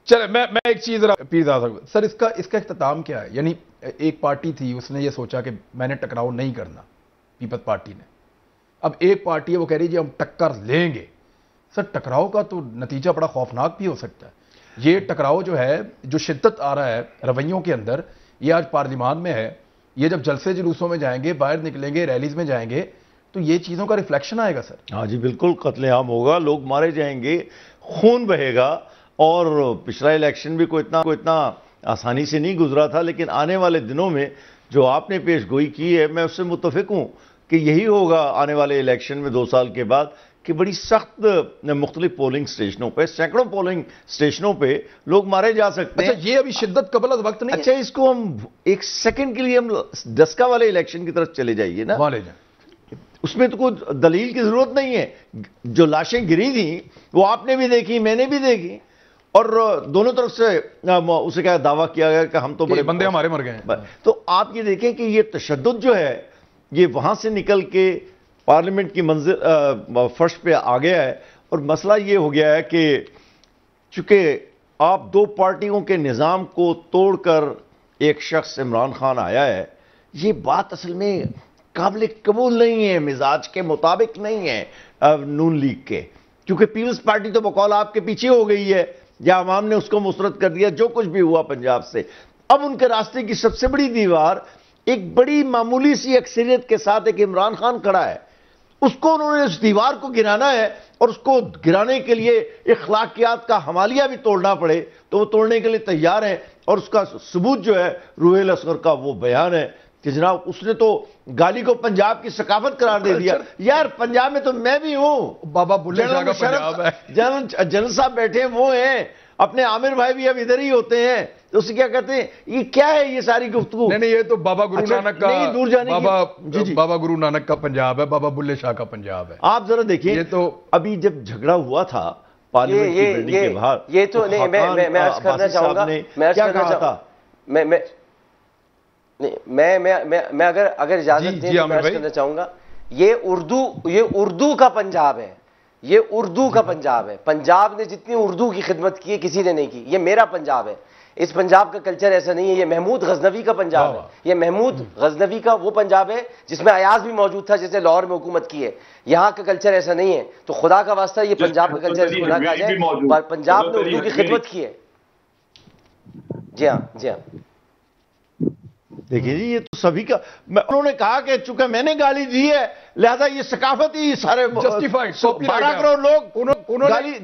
چلے میں ایک چیز سر اس کا اختتام کیا ہے؟ یعنی ایک پارٹی تھی، اس نے یہ سوچا کہ میں نے ٹکراؤ نہیں کرنا، پیپلز پارٹی نے. اب ایک پارٹی ہے وہ کہہ رہی جی ہم ٹکر لیں گے. سر ٹکراؤ کا تو نتیجہ بڑا خوفناک بھی ہو سکتا ہے. یہ ٹکراؤ جو ہے، جو شدت آ رہا ہے رویوں کے اندر، یہ آج پارلیمان میں ہے. یہ جب جلسے جلوسوں میں جائیں گے، باہر نکلیں گے، ریلیز میں جائیں گے، تو یہ چیزوں کا ریفلیکشن آئے گا سر. ہاں جی بالکل، قتل عام ہوگا، لوگ مارے جائیں گے، خون بہے گا. اور پچھلا الیکشن بھی کوئی اتنا آسانی سے نہیں گزرا تھا، لیکن آنے والے دنوں میں جو آپ نے پیش گوئی کی ہے، میں اس سے متفق ہوں کہ یہی ہوگا آنے والے الیکشن میں 2 سال کے بعد، کہ بڑی سخت مختلف پولنگ سٹیشنوں پہ، سینکڑوں پولنگ سٹیشنوں پہ لوگ مارے جا سکتے ہیں. اچھا یہ ابھی شدت قبل از وقت نہیں ہے. اچھا اس کو ہم ایک سیکنڈ کے لیے ہم ڈسکا والے الیکشن کی طرف چلے جائیے نا، وہاں لے جائیں. اس میں تو کوئی دلیل کی ضرورت نہیں ہے. جو لاشیں گری تھیں وہ آپ نے بھی دیکھی، میں نے بھی دیکھی، اور دونوں طرف سے اسے کیا دعویٰ کیا گیا کہ ہم تو بڑے بندے ہمارے مر گئے ہیں. تو آپ یہ دیکھیں کہ یہ تشدد جو ہے یہ وہاں سے نکل کے پارلیمنٹ کی فرش پہ آ گیا ہے. اور مسئلہ یہ ہو گیا ہے کہ چونکہ آپ 2 پارٹیوں کے نظام کو توڑ کر ایک شخص عمران خان آیا ہے، یہ بات اصل میں قابل قبول نہیں ہے، مزاج کے مطابق نہیں ہے نون لیگ کے. کیونکہ پیپلز پارٹی تو بقول آپ کے پیچھے ہو گئی ہے، یا عوام نے اس کو مسترد کر دیا جو کچھ بھی ہوا پنجاب سے. اب ان کے راستے کی سب سے بڑی دیوار ایک بڑی معمولی سی اکثریت کے ساتھ ایک عمران خان کھڑا ہے. اس کو انہوں نے اس دیوار کو گرانا ہے، اور اس کو گرانے کے لیے اخلاقیات کا حمالیہ بھی توڑنا پڑے تو وہ توڑنے کے لیے تیار ہیں. اور اس کا ثبوت جو ہے روحیل اصغر کا وہ بیان ہے کہ جناب اس نے تو گالی کو پنجاب کی ثقافت قرار دے دیا. یار پنجاب میں تو میں بھی ہوں، بابا بلے شاہ کا پنجاب ہے. جنرل صاحب بیٹھے ہیں وہ ہیں، اپنے عامر بھائی بھی اب ادھر ہی ہوتے ہیں. تو اسے کیا کہتے ہیں، یہ کیا ہے یہ ساری گفتگو؟ نہیں یہ تو بابا گرو نانک کا، نہیں دور جانے بابا گرو نانک کا پنجاب ہے، بابا بلے شاہ کا پنجاب ہے. آپ ذرا دیکھیں، یہ تو ابھی جب جھگڑا ہوا تھا پارلیمنٹ کی بلڈنگ کے باہر، یہ تو نہیں، میں عرض کرنا چاہوں گا، کیا کہا تھا؟ میں اگر اجازت دیں تو میں عرض کرنا چاہوں گا، یہ اردو کا پنجاب ہے، یہ اردو کا پنجاب ہے. پنجاب نے جتنی اردو کی خدمت کی ہے کسی نے نہیں کی. یہ میرا پنجاب ہے. اس پنجاب کا کلچر ایسا نہیں ہے. یہ محمود غزنوی کا پنجاب ہے. یہ محمود غزنوی کا وہ پنجاب ہے جس میں ایاز بھی موجود تھا، جیسے لاہور میں حکومت کی ہے. یہاں کا کلچر ایسا نہیں ہے. تو خدا کا واسطہ یہ پنجاب کا کلچر اس کو نہ کہا جائے. پنجاب نے اردو کی خدمت کی ہے. جی ہاں جی ہاں. دیکھیے جی یہ تو سبھی کا، انہوں نے کہا کہ چونکہ میں نے گالی دی ہے لہذا یہ ثقافت ہی سارے جسٹیفائیڈ، 12 کروڑ لوگ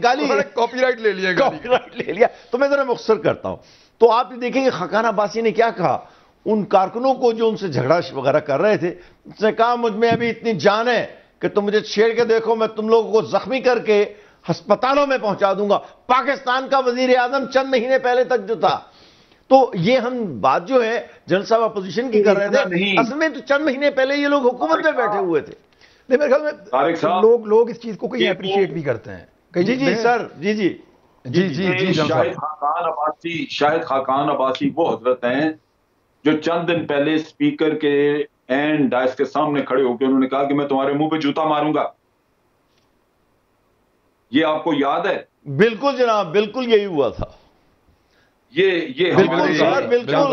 گالی کاپی رائٹ لے لیا. تو میں ذرا مختصر کرتا ہوں. تو آپ دیکھیں کہ خاقان عباسی نے کیا کہا ان کارکنوں کو جو ان سے جھگڑا وغیرہ کر رہے تھے. اس نے کہا مجھ میں ابھی اتنی جان ہے کہ تم مجھے چھیڑ کے دیکھو، میں تم لوگوں کو زخمی کر کے ہسپتالوں میں پہنچا دوں گا. پاکستان کا وزیر اعظم چند مہینے پہلے تک جو تھا، تو یہ ہم بات جو ہے جنرل صاحب اپوزیشن کی کر رہے تھے، اصل میں تو چند مہینے پہلے یہ لوگ حکومت میں بیٹھے ہوئے تھے. نہیں میرے خیال میں لوگ اس چیز کو کوئی اپریشیٹ بھی کرتے ہیں. جی سر جی شاہد خاقان عباسی وہ حضرت ہیں جو چند دن پہلے اسپیکر کے اینڈ ڈائس کے سامنے کھڑے ہو کے انہوں نے کہا کہ میں تمہارے منہ پہ جوتا ماروں گا. یہ آپ کو یاد ہے؟ بالکل جناب، بالکل یہی ہوا تھا. یہ بالکل سر، بالکل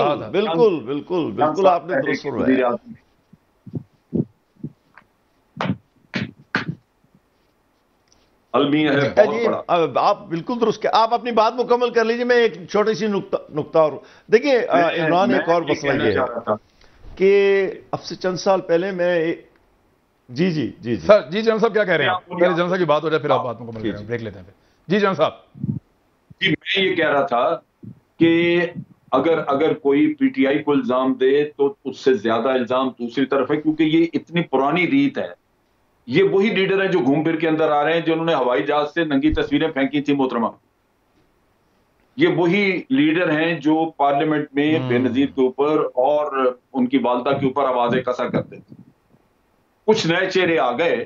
آپ نے درست فرمایا. آپ بالکل درست کیا، آپ اپنی بات مکمل کر لیجیے. میں ایک چھوٹی سی نقطہ اور دیکھیے عمران، ایک اور مسئلہ یہ ہے کہ اب سے چند سال پہلے میں جی سر جی جنرل صاحب کیا کہہ رہے ہیں؟ پہلے جنرل صاحب کی بات ہو جائے پھر آپ بات مکمل کریں، بریک لیتے ہیں پھر. جی جنرل صاحب. جی میں یہ کہہ رہا تھا کہ اگر کوئی پی ٹی آئی کو الزام دے تو اس سے زیادہ الزام دوسری طرف ہے، کیونکہ یہ اتنی پرانی ریت ہے. یہ وہی لیڈر ہیں جو گھوم پھر کے اندر آ رہے ہیں جنہوں نے ہوائی جہاز سے ننگی تصویریں پھینکی تھی محترمہ. یہ وہی لیڈر ہیں جو پارلیمنٹ میں بے نظیر کے اوپر اور ان کی والدہ کے اوپر آوازیں کسا کرتے تھے. کچھ نئے چہرے آ گئے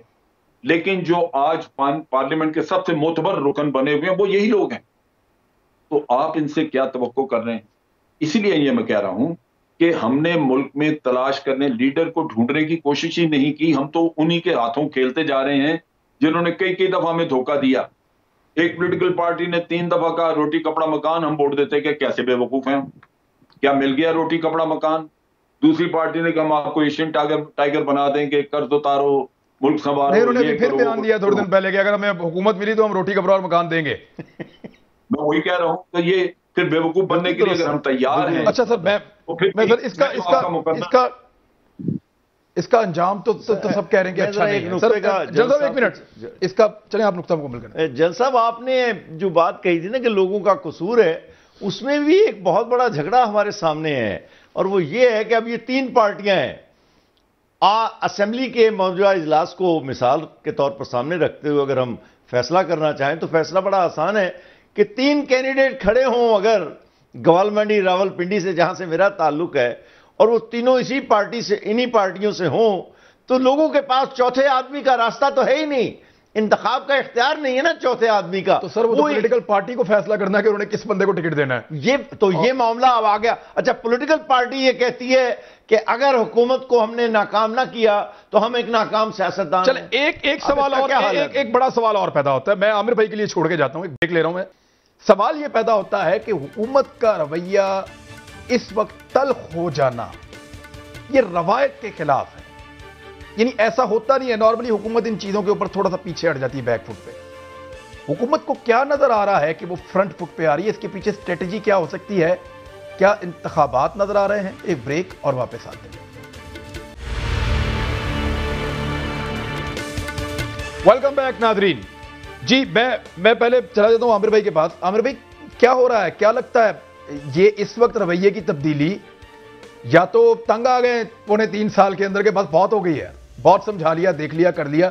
لیکن جو آج پارلیمنٹ کے سب سے معتبر رکن بنے ہوئے ہیں وہ یہی لوگ ہیں. تو آپ ان سے کیا توقع کر رہے ہیں؟ اسی لیے یہ میں کہہ رہا ہوں کہ ہم نے ملک میں تلاش کرنے لیڈر کو ڈھونڈنے کی کوشش ہی نہیں کی. ہم تو انہی کے ہاتھوں کھیلتے جا رہے ہیں جنہوں نے کئی دفعہ میں دھوکہ دیا. ایک پولیٹیکل پارٹی نے 3 دفعہ کہا روٹی کپڑا مکان ہم ووٹ دیتے کہ کیسے بے وقوف ہیں؟ کیا مل گیا روٹی کپڑا مکان؟ دوسری پارٹی نے کہا ہم آپ کو ایشین ٹائیگر بنا دیں گے، قرض اتارو، ملک سنوارو۔ انہوں نے پھر بیان دیا تھوڑے دن پہلے کہ اگر ہمیں حکومت ملی تو ہم روٹی کپڑا اور مکان دیں گے۔ میں وہی کہہ رہا ہوں کہ یہ پھر بے وقوف بننے کے لیے اگر ہم تیار ہیں۔ اچھا سر، میں سر اس کا انجام تو سب کہہ رہے ہیں کہ اچھا نہیں ہے۔ سر جن صاحب ایک منٹ، اس کا چلیں آپ نقطہ مکمل کریں۔ جن صاحب آپ نے جو بات کہی تھی نا کہ لوگوں کا قصور ہے، اس میں بھی ایک بہت بڑا جھگڑا ہمارے سامنے ہے، اور وہ یہ ہے کہ اب یہ 3 پارٹیاں ہیں۔ اسمبلی کے موجودہ اجلاس کو مثال کے طور پر سامنے رکھتے ہوئے اگر ہم فیصلہ کرنا چاہیں تو فیصلہ بڑا آسان ہے کہ 3 کینڈیڈیٹ کھڑے ہوں اگر گوالمنڈی راولپنڈی سے، جہاں سے میرا تعلق ہے، اور وہ تینوں اسی پارٹی سے، انہی پارٹیوں سے ہوں، تو لوگوں کے پاس چوتھے آدمی کا راستہ تو ہے ہی نہیں، انتخاب کا اختیار نہیں ہے نا چوتھے آدمی کا۔ تو سر وہ پولیٹیکل پارٹی کو فیصلہ کرنا ہے کہ انہوں نے کس بندے کو ٹکٹ دینا ہے۔ یہ معاملہ اب آ گیا۔ اچھا، پولیٹیکل پارٹی یہ کہتی ہے کہ اگر حکومت کو ہم نے ناکام نہ کیا تو ہم ایک ناکام سیاستدان۔ چلیں ایک سوال اور، ایک بڑا سوال اور پیدا ہوتا ہے، میں عامر بھائی کے لیے چھوڑ کے جاتا ہوں، ایک بریک لے رہا ہوں میں۔ سوال یہ پیدا ہوتا ہے کہ حکومت کا رویہ اس وقت تلخ ہو جانا یہ روایت کے خلاف ہے، یعنی ایسا ہوتا نہیں ہے نارملی حکومت ان چیزوں کے اوپر تھوڑا سا پیچھے ہٹ جاتی ہے، بیک فٹ پہ۔ حکومت کو کیا نظر آ رہا ہے کہ وہ فرنٹ فٹ پہ آ رہی ہے؟ اس کے پیچھے اسٹریٹجی کیا ہو سکتی ہے؟ کیا انتخابات نظر آ رہے ہیں؟ ایک بریک اور واپس آتے ہیں۔ ویلکم بیک ناظرین۔ جی میں پہلے چلا جاتا ہوں عامر بھائی کے پاس۔ عامر بھائی، کیا ہو رہا ہے؟ کیا لگتا ہے یہ اس وقت رویے کی تبدیلی یا تو تنگ آ گئے 3.25 سال کے اندر کے بس بہت ہو گئی ہے، بہت سمجھا لیا، دیکھ لیا، کر لیا،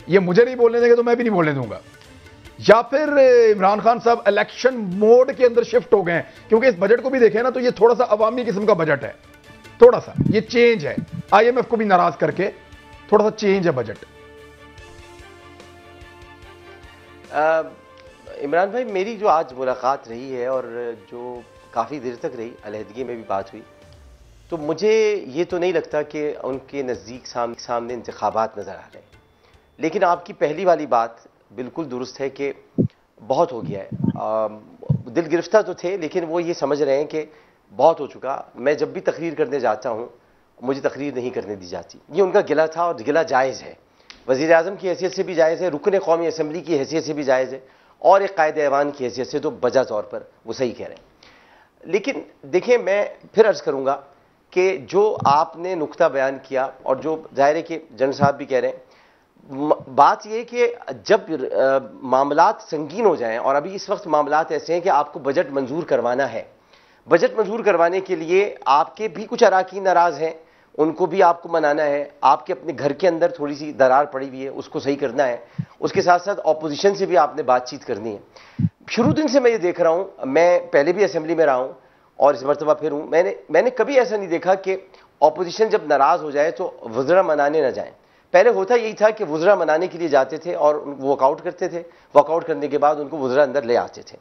یہ مجھے نہیں بولنے دیں گے تو میں بھی نہیں بولنے دوں گا، یا پھر عمران خان صاحب الیکشن موڈ کے اندر شفٹ ہو گئے ہیں؟ کیونکہ اس بجٹ کو بھی دیکھیں نا تو یہ تھوڑا سا عوامی قسم کا بجٹ ہے، تھوڑا سا یہ چینج ہے، آئی ایم ایف کو بھی ناراض کر کے تھوڑا سا چینج ہے بجٹ۔ عمران بھائی، میری جو آج ملاقات رہی ہے اور جو کافی دیر تک رہی، علیحدگی میں بھی بات ہوئی، تو مجھے یہ تو نہیں لگتا کہ ان کے نزدیک سامنے انتخابات نظر آ رہے ہیں، لیکن آپ کی پہلی والی بات بالکل درست ہے کہ بہت ہو گیا ہے۔ دل گرفتہ تو تھے لیکن وہ یہ سمجھ رہے ہیں کہ بہت ہو چکا۔ میں جب بھی تقریر کرنے جاتا ہوں مجھے تقریر نہیں کرنے دی جاتی، یہ ان کا گلہ تھا اور گلہ جائز ہے، وزیر اعظم کی حیثیت سے بھی جائز ہے، رکن قومی اسمبلی کی حیثیت سے بھی جائز ہے، اور ایک قائد ایوان کی حیثیت سے تو بجا طور پر وہ صحیح کہہ رہے ہیں۔ لیکن دیکھیں، میں پھر عرض کروں گا کہ جو آپ نے نقطہ بیان کیا اور جو ظاہر ہے کہ جن صاحب بھی کہہ رہے ہیں، بات یہ کہ جب معاملات سنگین ہو جائیں، اور ابھی اس وقت معاملات ایسے ہیں کہ آپ کو بجٹ منظور کروانا ہے، بجٹ منظور کروانے کے لیے آپ کے بھی کچھ اراکین ناراض ہیں، ان کو بھی آپ کو منانا ہے، آپ کے اپنے گھر کے اندر تھوڑی سی درار پڑی ہوئی ہے، اس کو صحیح کرنا ہے، اس کے ساتھ ساتھ اپوزیشن سے بھی آپ نے بات چیت کرنی ہے۔ شروع دن سے میں یہ دیکھ رہا ہوں، میں پہلے بھی اسمبلی میں رہا ہوں اور اس مرتبہ پھر ہوں، میں نے کبھی ایسا نہیں دیکھا کہ اپوزیشن جب ناراض ہو جائے تو وزراء منانے نہ جائیں۔ پہلے ہوتا یہی تھا کہ وزراء منانے کے لیے جاتے تھے اور واک آؤٹ کرتے تھے، واک آؤٹ کرنے کے بعد ان کو وزراء اندر لے آتے تھے۔